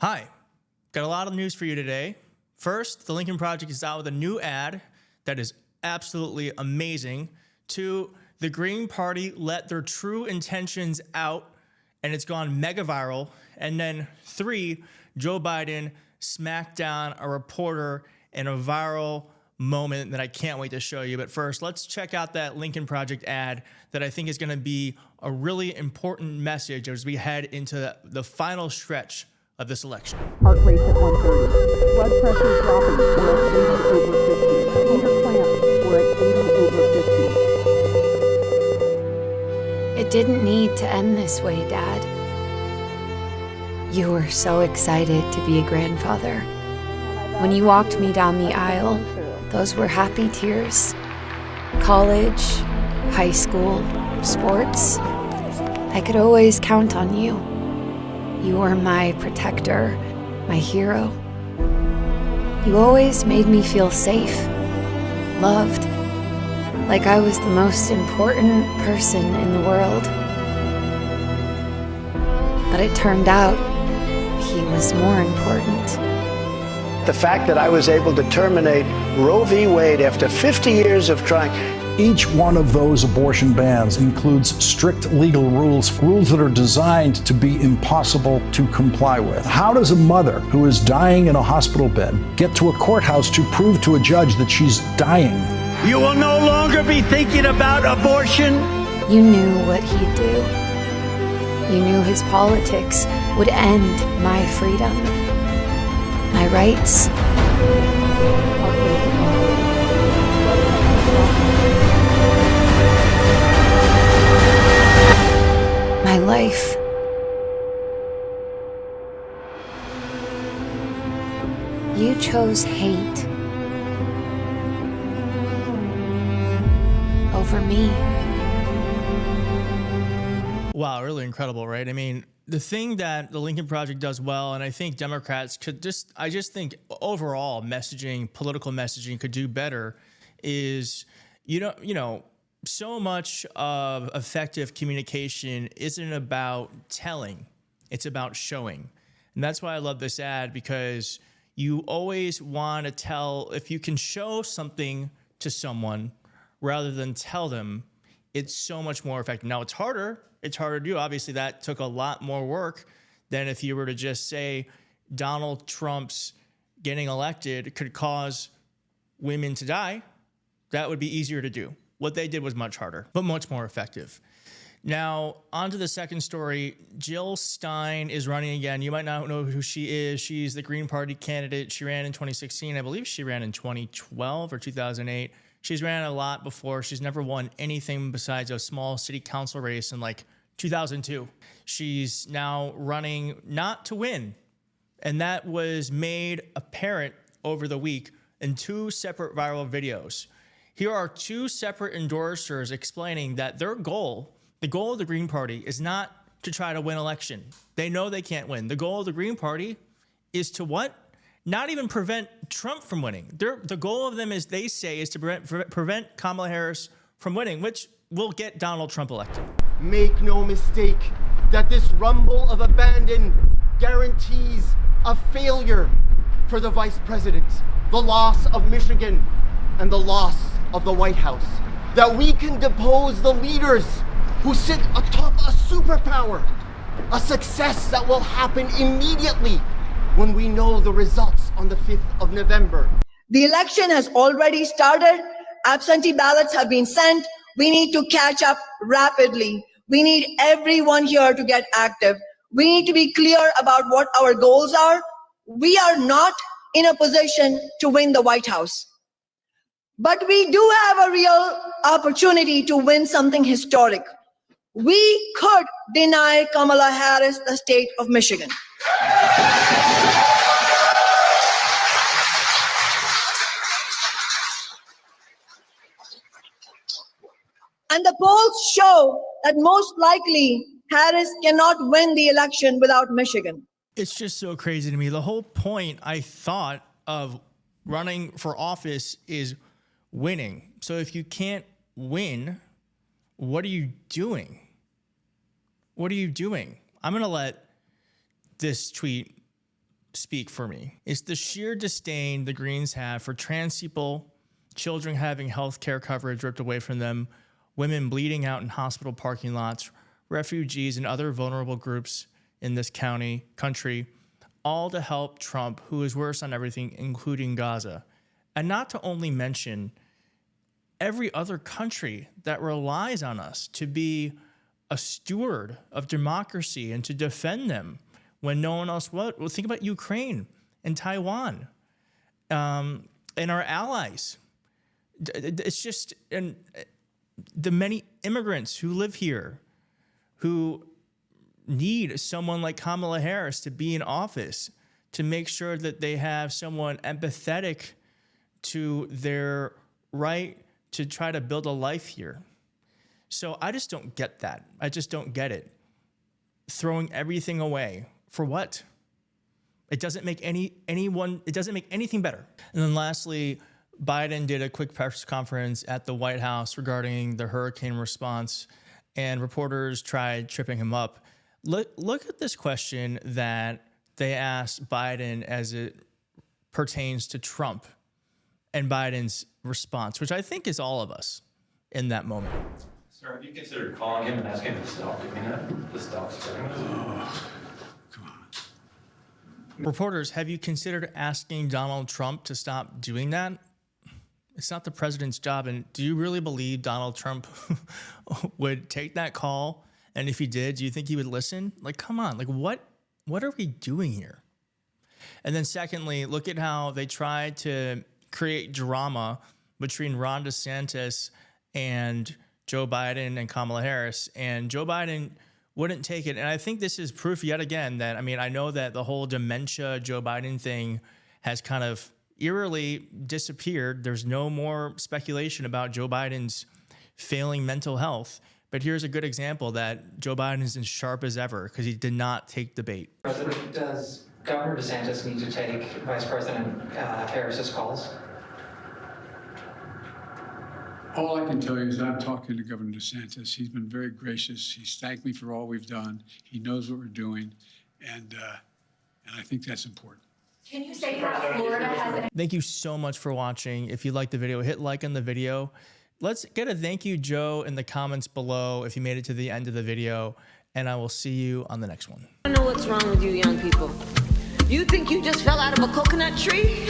Hi, got a lot of news for you today. First, the Lincoln Project is out with a new ad that is absolutely amazing. Two, the Green Party let their true intentions out and it's gone mega viral. And then three, Joe Biden smacked down a reporter in a viral moment that I can't wait to show you. But first, let's check out that Lincoln Project ad that I think is going to be a really important message as we head into the final stretch of this election. Heart rate at 130. Blood pressure dropping. We're at 80/50. Peter clamp. We're at 80/50. It didn't need to end this way, Dad. You were so excited to be a grandfather. When you walked me down the aisle, those were happy tears. College, high school, sports. I could always count on you. You were my protector, my hero. You always made me feel safe, loved, like I was the most important person in the world. But it turned out he was more important. The fact that I was able to terminate Roe v. Wade after 50 years of trying. Each one of those abortion bans includes strict legal rules that are designed to be impossible to comply with. How does a mother who is dying in a hospital bed get to a courthouse to prove to a judge that she's dying? You will no longer be thinking about abortion. You knew what he'd do. You knew his politics would end my freedom, my rights. My life. You chose hate over me. Wow, really incredible, right? I mean, the thing that the Lincoln Project does well, and I think Democrats I just think overall messaging, political messaging could do better is, so much of effective communication isn't about telling, it's about showing. And that's why I love this ad, because you always want to tell, if you can show something to someone rather than tell them, it's so much more effective. Now it's harder to do. Obviously that took a lot more work than if you were to just say Donald Trump's getting elected could cause women to die. That would be easier to do. What they did was much harder, but much more effective. Now, on to the second story. Jill Stein is running again. You might not know who she is. She's the Green Party candidate. She ran in 2016. I believe she ran in 2012 or 2008. She's ran a lot before. She's never won anything besides a small city council race in like 2002. She's now running not to win. And that was made apparent over the week in two separate viral videos. Here are two separate endorsers explaining that their goal, the goal of the Green Party, is not to try to win election. They know they can't win. The goal of the Green Party is to what? Not even prevent Trump from winning. The goal of them, is they say, is to prevent Kamala Harris from winning, which will get Donald Trump elected. Make no mistake that this rumble of abandon guarantees a failure for the vice president, the loss of Michigan, and the loss of the White House. That we can depose the leaders who sit atop a superpower, a success that will happen immediately when we know the results on the 5th of November. The election has already started. Absentee ballots have been sent. We need to catch up rapidly. We need everyone here to get active. We need to be clear about what our goals are. We are not in a position to win the White House. But we do have a real opportunity to win something historic. We could deny Kamala Harris the state of Michigan. And the polls show that most likely Harris cannot win the election without Michigan. It's just so crazy to me. The whole point, I thought, of running for office is winning. So if you can't win, what are you doing? What are you doing? I'm going to let this tweet speak for me. It's the sheer disdain the Greens have for trans people, children having health care coverage ripped away from them, women bleeding out in hospital parking lots, refugees and other vulnerable groups in this country, all to help Trump, who is worse on everything, including Gaza. And not to only mention every other country that relies on us to be a steward of democracy and to defend them when no one else would. Well, think about Ukraine and Taiwan and our allies. It's just, and the many immigrants who live here who need someone like Kamala Harris to be in office to make sure that they have someone empathetic to their right to try to build a life here. So I just don't get that. I just don't get it. Throwing everything away for what? It doesn't make it doesn't make anything better. And then lastly, Biden did a quick press conference at the White House regarding the hurricane response, and reporters tried tripping him up. Look at this question that they asked Biden as it pertains to Trump and Biden's response, which I think is all of us in that moment. Sir, have you considered calling him and asking him to stop doing that? To stop spreading this? Come on. Reporters, have you considered asking Donald Trump to stop doing that? It's not the president's job. And do you really believe Donald Trump would take that call? And if he did, do you think he would listen? Like, come on, like what are we doing here? And then secondly, look at how they tried to create drama between Ron DeSantis and Joe Biden and Kamala Harris. And Joe Biden wouldn't take it. And I think this is proof yet again that, I mean, I know that the whole dementia Joe Biden thing has kind of eerily disappeared. There's no more speculation about Joe Biden's failing mental health. But here's a good example that Joe Biden is as sharp as ever because he did not take the bait. President, does Governor DeSantis need to take Vice President Harris's calls? All I can tell you is I'm talking to Governor DeSantis. He's been very gracious. He's thanked me for all we've done. He knows what we're doing, and I think that's important. Can you say that Florida has... Thank you so much for watching. If you liked the video, hit like on the video. Let's get a thank you, Joe, in the comments below if you made it to the end of the video, and I will see you on the next one. I don't know what's wrong with you young people. You think you just fell out of a coconut tree?